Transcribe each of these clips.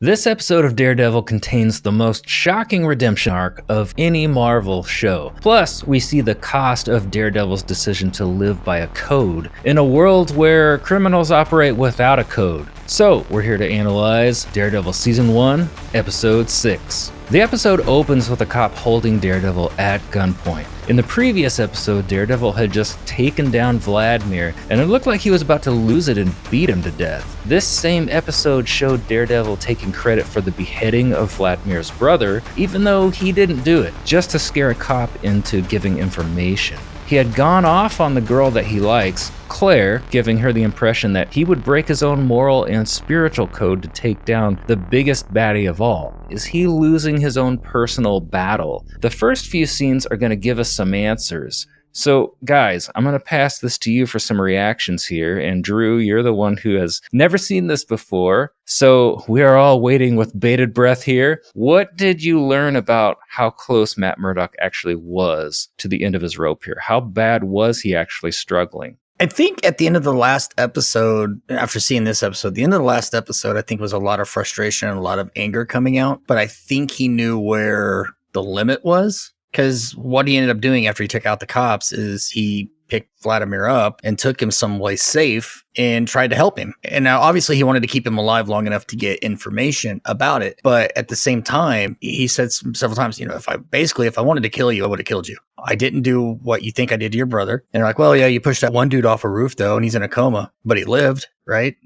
This episode of Daredevil contains the most shocking redemption arc of any Marvel show. Plus, we see the cost of Daredevil's decision to live by a code in a world where criminals operate without a code. So, we're here to analyze Daredevil Season 1, Episode 6. The episode opens with a cop holding Daredevil at gunpoint. In the previous episode, Daredevil had just taken down Vladimir, and it looked like he was about to lose it and beat him to death. This same episode showed Daredevil taking credit for the beheading of Vladimir's brother, even though he didn't do it, just to scare a cop into giving information. He had gone off on the girl that he likes, Claire, giving her the impression that he would break his own moral and spiritual code to take down the biggest baddie of all. Is he losing his own personal battle? The first few scenes are going to give us some answers. So, guys, I'm going to pass this to you for some reactions here. And Drew, you're the one who has never seen this before. So we are all waiting with bated breath here. What did you learn about how close Matt Murdock actually was to the end of his rope here? How bad was he actually struggling? I think at the end of the last episode, after seeing this episode, the end of the last episode, I think was a lot of frustration and a lot of anger coming out. But I think he knew where the limit was. Because what he ended up doing after he took out the cops is he picked Vladimir up and took him someplace safe and tried to help him. And now obviously he wanted to keep him alive long enough to get information about it. But at the same time, he said several times, if I wanted to kill you, I would have killed you. I didn't do what you think I did to your brother. And they're like, well, yeah, you pushed that one dude off a roof though, and he's in a coma, but he lived, right?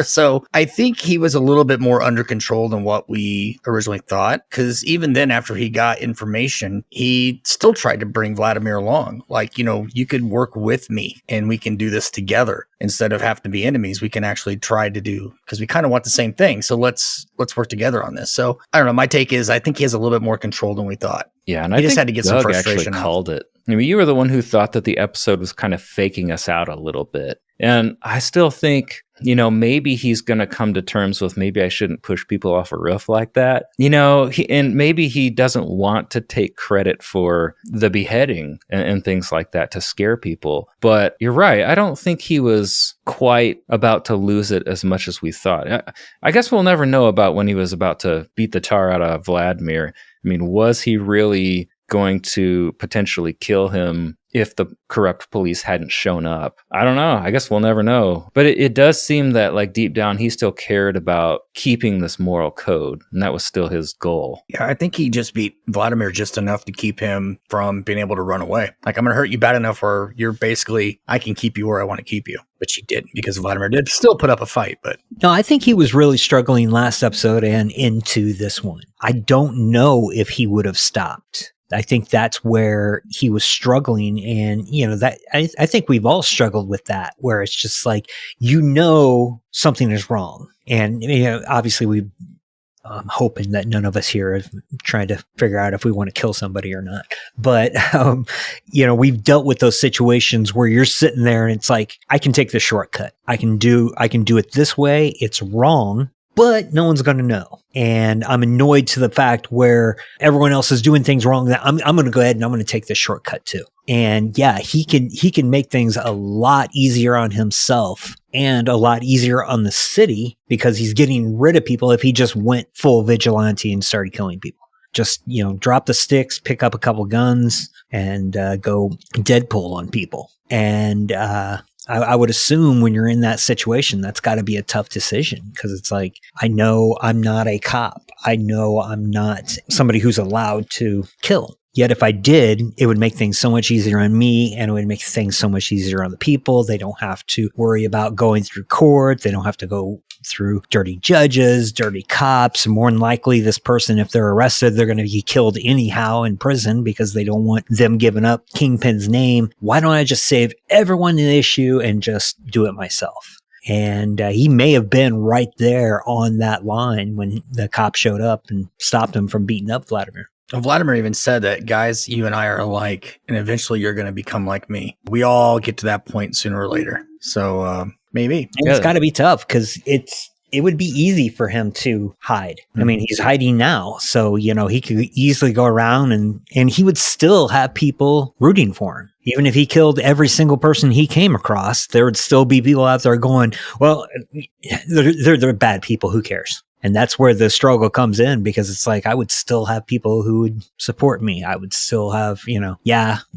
So I think he was a little bit more under control than what we originally thought. Because even then, after he got information, he still tried to bring Vladimir along. You could work with me and we can do this together instead of having to be enemies. We can actually try to do, because we kind of want the same thing. So let's work together on this. So I don't know. My take is I think he has a little bit more control than we thought. Yeah, and he I just think had to get Doug some frustration actually out. Called it. I mean, you were the one who thought that the episode was kind of faking us out a little bit. And I still think, maybe he's going to come to terms with maybe I shouldn't push people off a roof like that. And maybe he doesn't want to take credit for the beheading and things like that to scare people. But you're right. I don't think he was quite about to lose it as much as we thought. I guess we'll never know about when he was about to beat the tar out of Vladimir. I mean, was he really going to potentially kill him if the corrupt police hadn't shown up? I don't know. I guess we'll never know. But it does seem that deep down, he still cared about keeping this moral code. And that was still his goal. Yeah, I think he just beat Vladimir just enough to keep him from being able to run away. I'm going to hurt you bad enough where you're basically, I can keep you where I want to keep you. But she didn't, because Vladimir did still put up a fight. But no, I think he was really struggling last episode and into this one. I don't know if he would have stopped. I think that's where he was struggling. And, that I think we've all struggled with that, where it's just like, something is wrong. And, obviously I'm hoping that none of us here are trying to figure out if we want to kill somebody or not. But, we've dealt with those situations where you're sitting there and it's like, I can take the shortcut. I can do it this way. It's wrong, but no one's going to know. And I'm annoyed to the fact where everyone else is doing things wrong that I'm going to go ahead and I'm going to take the shortcut too. And yeah, he can make things a lot easier on himself and a lot easier on the city, because he's getting rid of people if he just went full vigilante and started killing people. Just, drop the sticks, pick up a couple guns, and go Deadpool on people. And I would assume when you're in that situation, that's got to be a tough decision, because it's like, I know I'm not a cop. I know I'm not somebody who's allowed to kill. Yet if I did, it would make things so much easier on me, and it would make things so much easier on the people. They don't have to worry about going through court. They don't have to go through dirty judges, dirty cops. More than likely, this person, if they're arrested, they're going to be killed anyhow in prison because they don't want them giving up Kingpin's name. Why don't I just save everyone the issue and just do it myself? And he may have been right there on that line when the cop showed up and stopped him from beating up Vladimir. Vladimir even said that, guys, you and I are alike, and eventually you're going to become like me. We all get to that point sooner or later. So maybe. And it's got to be tough, because it would be easy for him to hide. I mean, he's hiding now. So, he could easily go around and he would still have people rooting for him. Even if he killed every single person he came across, there would still be people out there going, well, they're bad people. Who cares? And that's where the struggle comes in, because it's like, I would still have people who would support me. I would still have,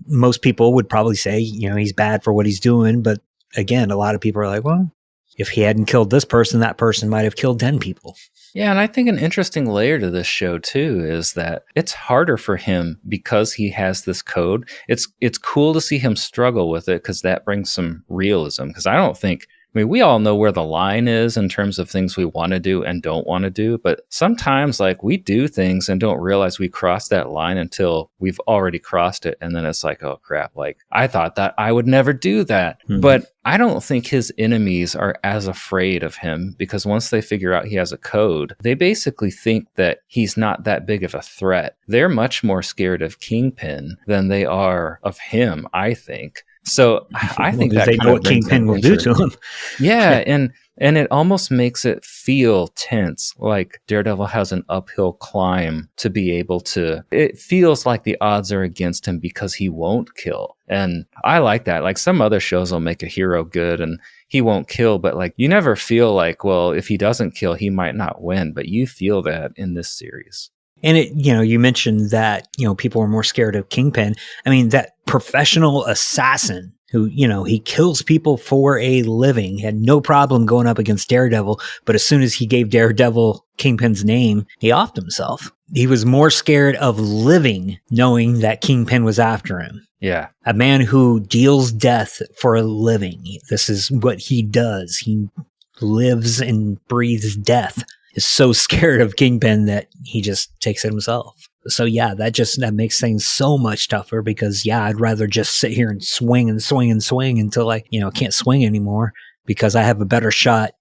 most people would probably say, he's bad for what he's doing. But again, a lot of people are like, well, if he hadn't killed this person, that person might have killed 10 people. Yeah, and I think an interesting layer to this show too is that it's harder for him because he has this code. It's cool to see him struggle with it because that brings some realism. Because we all know where the line is in terms of things we want to do and don't want to do. But sometimes we do things and don't realize we crossed that line until we've already crossed it. And then it's like, oh crap, I thought that I would never do that. Mm-hmm. But I don't think his enemies are as afraid of him, because once they figure out he has a code, they basically think that he's not that big of a threat. They're much more scared of Kingpin than they are of him, I think. So I think that they know what Kingpin will do to him. Yeah, and it almost makes it feel tense, like Daredevil has an uphill climb to be able to. It feels like the odds are against him because he won't kill. And I like that. Like some other shows will make a hero good and he won't kill, but you never feel like, well, if he doesn't kill, he might not win. But you feel that in this series. And you mentioned that, people are more scared of Kingpin. I mean, that professional assassin who, he kills people for a living, had no problem going up against Daredevil. But as soon as he gave Daredevil Kingpin's name, he offed himself. He was more scared of living knowing that Kingpin was after him. Yeah. A man who deals death for a living. This is what he does. He lives and breathes death. Is so scared of Kingpin that he just takes it himself. So yeah, that makes things so much tougher, because I'd rather just sit here and swing and swing and swing until I can't swing anymore, because I have a better shot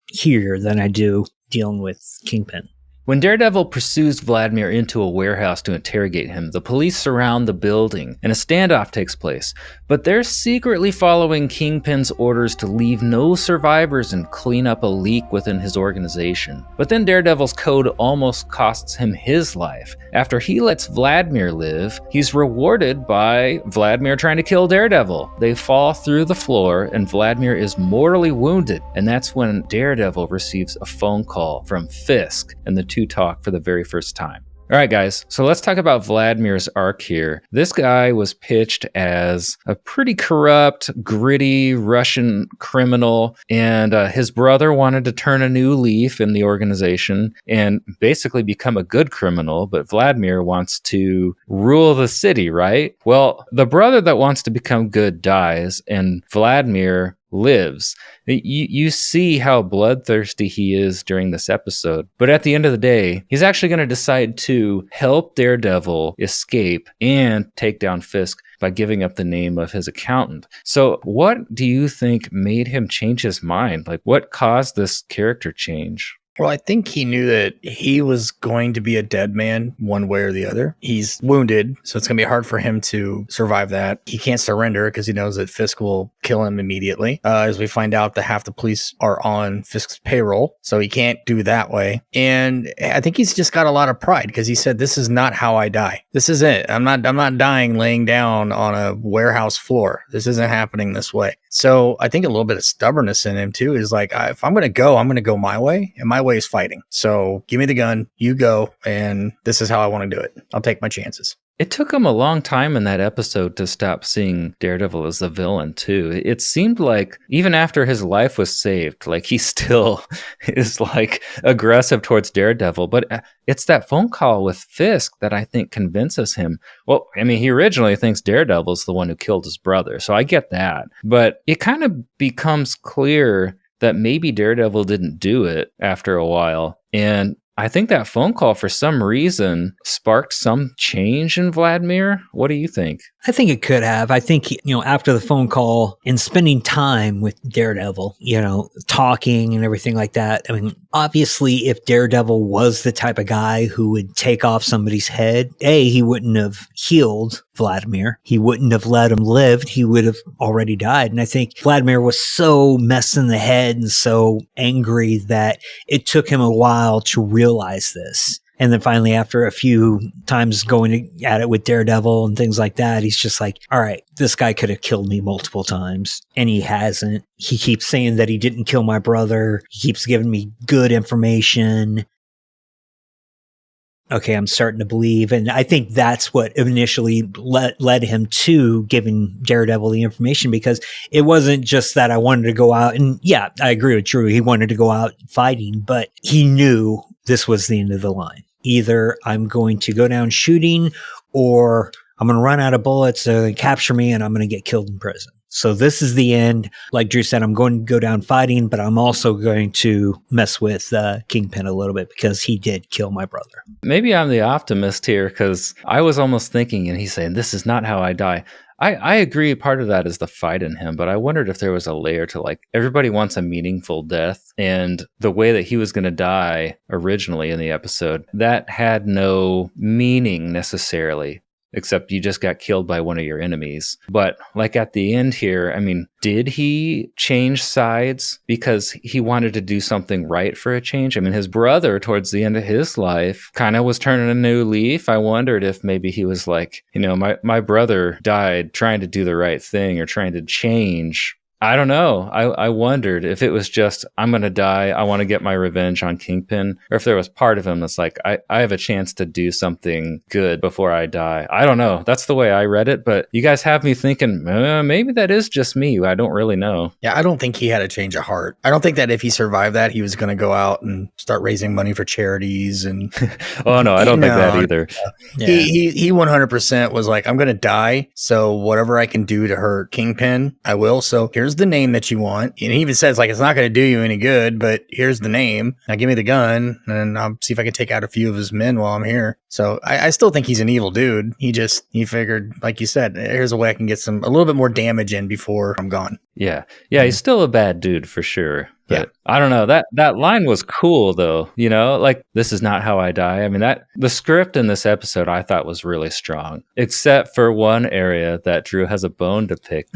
here than I do dealing with Kingpin. When Daredevil pursues Vladimir into a warehouse to interrogate him, the police surround the building and a standoff takes place. But they're secretly following Kingpin's orders to leave no survivors and clean up a leak within his organization. But then Daredevil's code almost costs him his life. After he lets Vladimir live, he's rewarded by Vladimir trying to kill Daredevil. They fall through the floor and Vladimir is mortally wounded. And that's when Daredevil receives a phone call from Fisk, and the two talk for the very first time. All right, guys, so let's talk about Vladimir's arc here. This guy was pitched as a pretty corrupt, gritty Russian criminal, and his brother wanted to turn a new leaf in the organization and basically become a good criminal, but Vladimir wants to rule the city, right? Well, the brother that wants to become good dies, and Vladimir lives. You see how bloodthirsty he is during this episode, but at the end of the day, he's actually going to decide to help Daredevil escape and take down Fisk by giving up the name of his accountant. So what do you think made him change his mind? What caused this character change? Well, I think he knew that he was going to be a dead man one way or the other. He's wounded, so it's going to be hard for him to survive that. He can't surrender because he knows that Fisk will kill him immediately. As we find out that half the police are on Fisk's payroll, so he can't do that way. And I think he's just got a lot of pride because he said, this is not how I die. This is it. I'm not dying laying down on a warehouse floor. This isn't happening this way. So I think a little bit of stubbornness in him too is if I'm going to go my way, and my way is fighting. So give me the gun, you go, and this is how I want to do it. I'll take my chances. It took him a long time in that episode to stop seeing Daredevil as the villain, too. It seemed like even after his life was saved, he still is aggressive towards Daredevil. But it's that phone call with Fisk that I think convinces him. Well, I mean, he originally thinks Daredevil's the one who killed his brother, so I get that. But it kind of becomes clear that maybe Daredevil didn't do it after a while. And I think that phone call, for some reason, sparked some change in Vladimir. What do you think? I think it could have. I think, after the phone call and spending time with Daredevil, talking and everything like that. I mean, obviously, if Daredevil was the type of guy who would take off somebody's head, he wouldn't have healed Vladimir. He wouldn't have let him live. He would have already died. And I think Vladimir was so messed in the head and so angry that it took him a while to realize this. And then finally, after a few times going at it with Daredevil and things like that, he's just like, all right, this guy could have killed me multiple times. And he hasn't. He keeps saying that he didn't kill my brother. He keeps giving me good information. Okay, I'm starting to believe. And I think that's what initially led him to giving Daredevil the information, because it wasn't just that I wanted to go out. And yeah, I agree with Drew. He wanted to go out fighting, but he knew this was the end of the line. Either I'm going to go down shooting, or I'm going to run out of bullets, so they capture me and I'm going to get killed in prison. So this is the end. Like Drew said, I'm going to go down fighting, but I'm also going to mess with Kingpin a little bit because he did kill my brother. Maybe I'm the optimist here, because I was almost thinking, and he's saying, this is not how I die. I agree part of that is the fight in him, but I wondered if there was a layer to, like, everybody wants a meaningful death, and the way that he was going to die originally in the episode, that had no meaning necessarily, except you just got killed by one of your enemies. But like at the end here, I mean, did he change sides because he wanted to do something right for a change? I mean, his brother towards the end of his life kind of was turning a new leaf. I wondered if maybe he was like, my brother died trying to do the right thing or trying to change. I don't know. I wondered if it was just, I'm going to die, I want to get my revenge on Kingpin, or if there was part of him that's like, I have a chance to do something good before I die. I don't know. That's the way I read it, but you guys have me thinking, maybe that is just me. I don't really know. Yeah, I don't think he had a change of heart. I don't think that if he survived that, he was going to go out and start raising money for charities. And oh, no, I don't think that either. Yeah. He 100% was like, I'm going to die, so whatever I can do to hurt Kingpin, I will. So here's the name that you want. And he even says, like, it's not going to do you any good, but here's the name. Now give me the gun, and I'll see if I can take out a few of his men while I'm here. So I still think he's an evil dude. He figured, like you said, here's a way I can get a little bit more damage in before I'm gone. Yeah, he's still a bad dude for sure. But yeah. I don't know. That line was cool though. Like, this is not how I die. I mean, the script in this episode I thought was really strong, except for one area that Drew has a bone to pick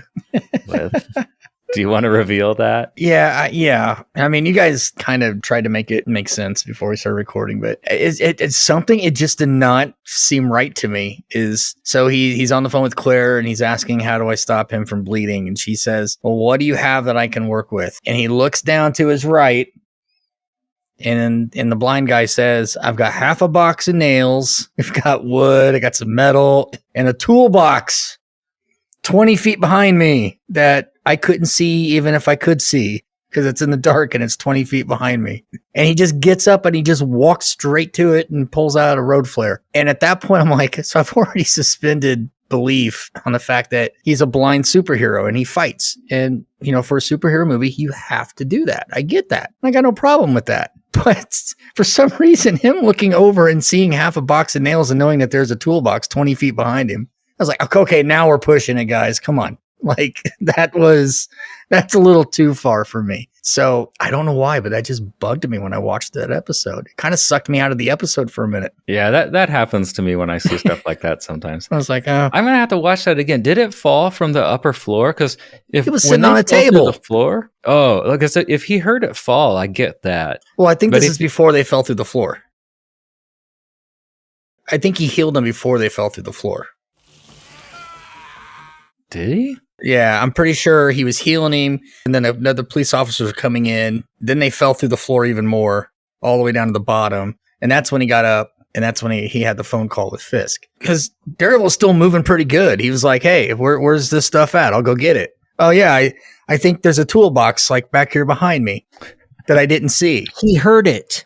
with. Do you want to reveal that? Yeah. I mean, you guys kind of tried to make it make sense before we started recording, but it's something, it just did not seem right to me. So he's on the phone with Claire and he's asking, how do I stop him from bleeding? And she says, well, what do you have that I can work with? And he looks down to his right, and the blind guy says, I've got half a box of nails, I've got wood, I got some metal, and a toolbox 20 feet behind me that I couldn't see even if I could see, because it's in the dark and it's 20 feet behind me. And he just gets up and he just walks straight to it and pulls out a road flare. And at that point, I'm like, so I've already suspended belief on the fact that he's a blind superhero and he fights. And, for a superhero movie, you have to do that. I get that. I got no problem with that. But for some reason, him looking over and seeing half a box of nails and knowing that there's a toolbox 20 feet behind him, I was like, okay, now we're pushing it, guys. Come on. Like, that's a little too far for me. So I don't know why, but that just bugged me when I watched that episode. It kind of sucked me out of the episode for a minute. Yeah, that happens to me when I see stuff like that sometimes. I was like, I'm going to have to watch that again. Did it fall from the upper floor? Because if it was sitting on a table. The floor? Oh, like I said, if he heard it fall, I get that. Well, I think this is before they fell through the floor. I think he healed them before they fell through the floor. Did he? Yeah, I'm pretty sure he was healing him, and then another police officer was coming in. Then they fell through the floor even more, all the way down to the bottom. And that's when he got up, and that's when he had the phone call with Fisk. Because Daredevil's still moving pretty good. He was like, hey, where's this stuff at? I'll go get it. Oh, yeah, I think there's a toolbox like back here behind me that I didn't see. He heard it.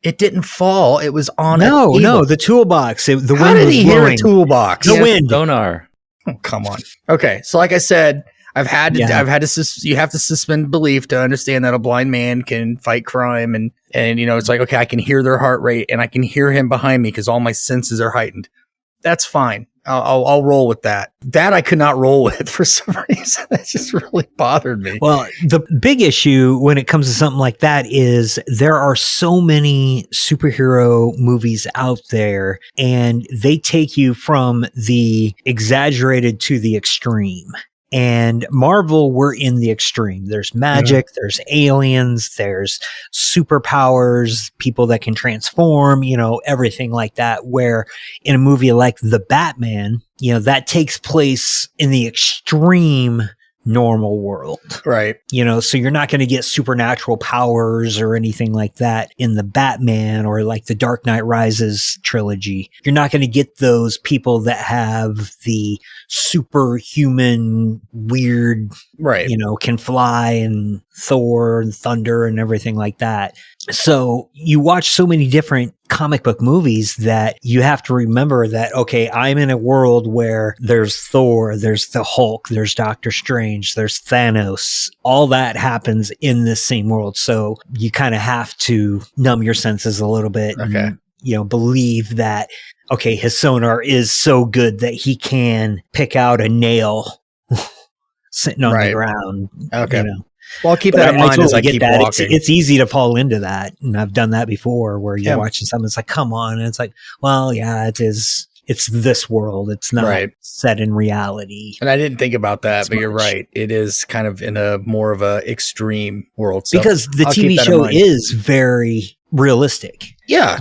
It didn't fall. It was on No, the toolbox. The wind was blowing. How did he hear a toolbox? The wind. Sonar. Oh, come on. Okay, so like I said, you have to suspend belief to understand that a blind man can fight crime, and it's like, okay, I can hear their heart rate and I can hear him behind me because all my senses are heightened. That's fine. I'll roll with that. That I could not roll with for some reason. That just really bothered me. Well, the big issue when it comes to something like that is there are so many superhero movies out there, and they take you from the exaggerated to the extreme. And Marvel, we're in the extreme. There's magic, there's aliens, there's superpowers, people that can transform, everything like that. Where in a movie like The Batman, that takes place in the extreme normal world. Right. So you're not going to get supernatural powers or anything like that in the Batman or like the Dark Knight Rises trilogy. You're not going to get those people that have the superhuman weird, right. Can fly and Thor and thunder and everything like that. So you watch so many different comic book movies that you have to remember that, okay, I'm in a world where there's Thor, there's the Hulk, there's Doctor Strange, there's Thanos. All that happens in this same world. So you kind of have to numb your senses a little bit. Okay. And, believe that, okay, his sonar is so good that he can pick out a nail sitting on the ground. Okay. Well, I'll keep that in mind as I keep walking. It's easy to fall into that. And I've done that before where you're watching something. It's like, come on. And it's like, well, yeah, it is. It's this world. It's not set in reality. And I didn't think about that, but you're right. It is kind of in a more of a extreme world. So because the TV show is very realistic. Yeah.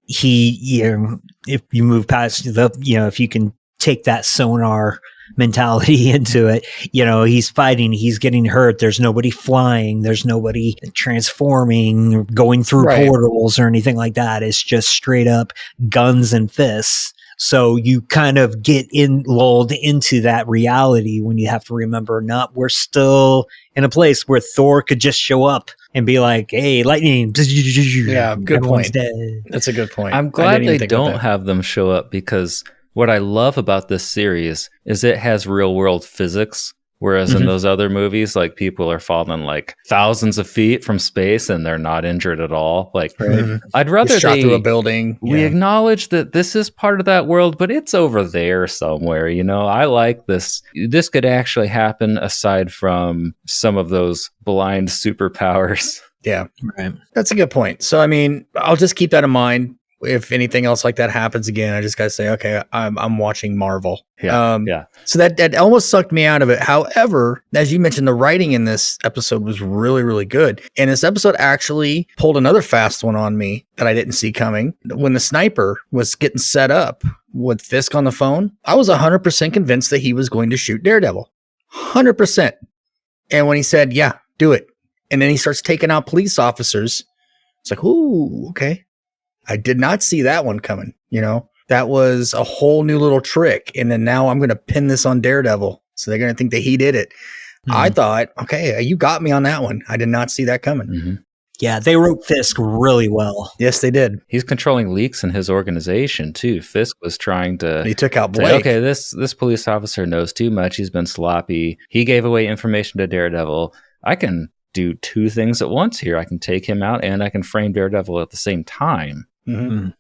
If you move past if you can take that sonar mentality into it, he's fighting, he's getting hurt, there's nobody flying, there's nobody transforming, going through portals or anything like that. It's just straight up guns and fists. So you kind of get lulled into that reality when you have to remember, we're still in a place where Thor could just show up and be like, hey, lightning. Yeah, good point. Dead. That's a good point. I'm glad they don't have them show up, because what I love about this series is it has real world physics. Whereas in those other movies, like, people are falling like thousands of feet from space and they're not injured at all. Like, I'd rather shot through a building. We acknowledge that this is part of that world, but it's over there somewhere. I like this. This could actually happen aside from some of those blind superpowers. Yeah, right. That's a good point. So, I mean, I'll just keep that in mind. If anything else like that happens again, I just got to say, okay, I'm watching Marvel. Yeah. So that almost sucked me out of it. However, as you mentioned, the writing in this episode was really, really good. And this episode actually pulled another fast one on me that I didn't see coming. When the sniper was getting set up with Fisk on the phone, I was 100% convinced that he was going to shoot Daredevil. 100%. And when he said, yeah, do it. And then he starts taking out police officers. It's like, ooh, okay. I did not see that one coming. That was a whole new little trick. And then now I'm going to pin this on Daredevil. So they're going to think that he did it. I thought, okay, you got me on that one. I did not see that coming. Yeah, they wrote Fisk really well. Yes, they did. He's controlling leaks in his organization too. Fisk was trying to... He took out Blake. Okay, this police officer knows too much. He's been sloppy. He gave away information to Daredevil. I can do two things at once here. I can take him out and I can frame Daredevil at the same time.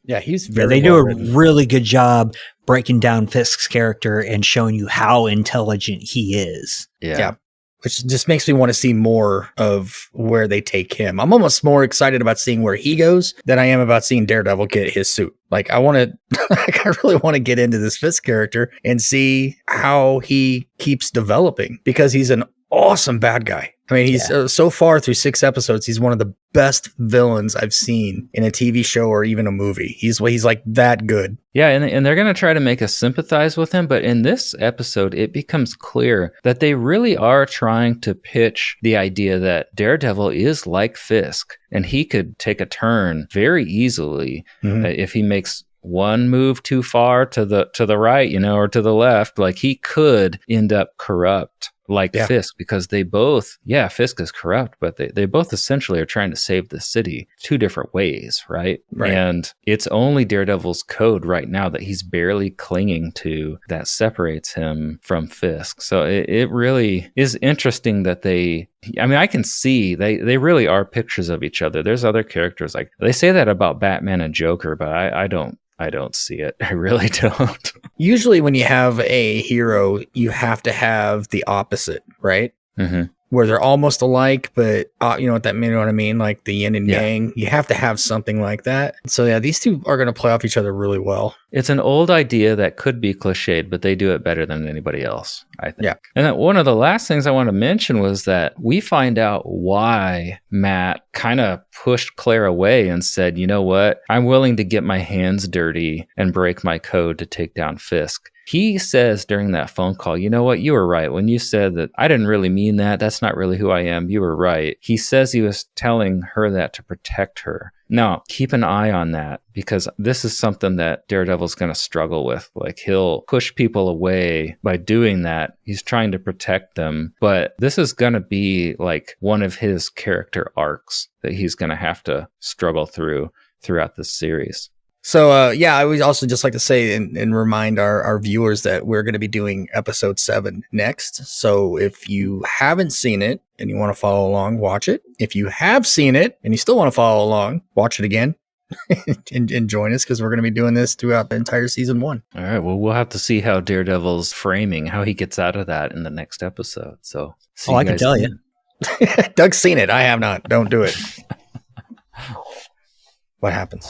Yeah, he's very they do a really good job breaking down Fisk's character and showing you how intelligent he is. Yeah. Which just makes me want to see more of where they take him. I'm almost more excited about seeing where he goes than I am about seeing Daredevil get his suit. Like, I really want to get into this Fisk character and see how he keeps developing, because he's an awesome bad guy. I mean, he's so far through 6 episodes, he's one of the best villains I've seen in a TV show or even a movie. He's like that good. Yeah, and they're going to try to make us sympathize with him. But in this episode, it becomes clear that they really are trying to pitch the idea that Daredevil is like Fisk, and he could take a turn very easily if he makes one move too far to the right, or to the left. Like, he could end up corrupt like Fisk, because they both, Fisk is corrupt, but they both essentially are trying to save the city 2 different ways, right? And it's only Daredevil's code right now that he's barely clinging to that separates him from Fisk. So it really is interesting that I can see they really are pictures of each other. There's other characters, like they say that about Batman and Joker, but I don't see it. I really don't. usually when you have a hero, you have to have the opposite, right? Mm-hmm. Where they're almost alike, but you know what I mean? Like the yin and Yeah. yang. You have to have something like that. So yeah, these two are going to play off each other really well. It's an old idea that could be cliched, but they do it better than anybody else, I think. Yeah. And then one of the last things I want to mention was that we find out why Matt kind of pushed Claire away and said, you know what? I'm willing to get my hands dirty and break my code to take down Fisk. He says during that phone call, you know what? You were right. When you said that, I didn't really mean that. That's not really who I am. You were right. He says he was telling her that to protect her. Now, keep an eye on that because this is something that Daredevil's going to struggle with. Like he'll push people away by doing that. He's trying to protect them. But this is going to be like one of his character arcs that he's going to have to struggle throughout this series. So, yeah, I would also just like to say and remind our viewers that we're going to be doing episode 7 next. So if you haven't seen it and you want to follow along, watch it. If you have seen it and you still want to follow along, watch it again and join us because we're going to be doing this throughout the entire season 1. All right. Well, we'll have to see how Daredevil's framing, how he gets out of that in the next episode. So, I can tell you. Doug's seen it. I have not. Don't do it. What happens?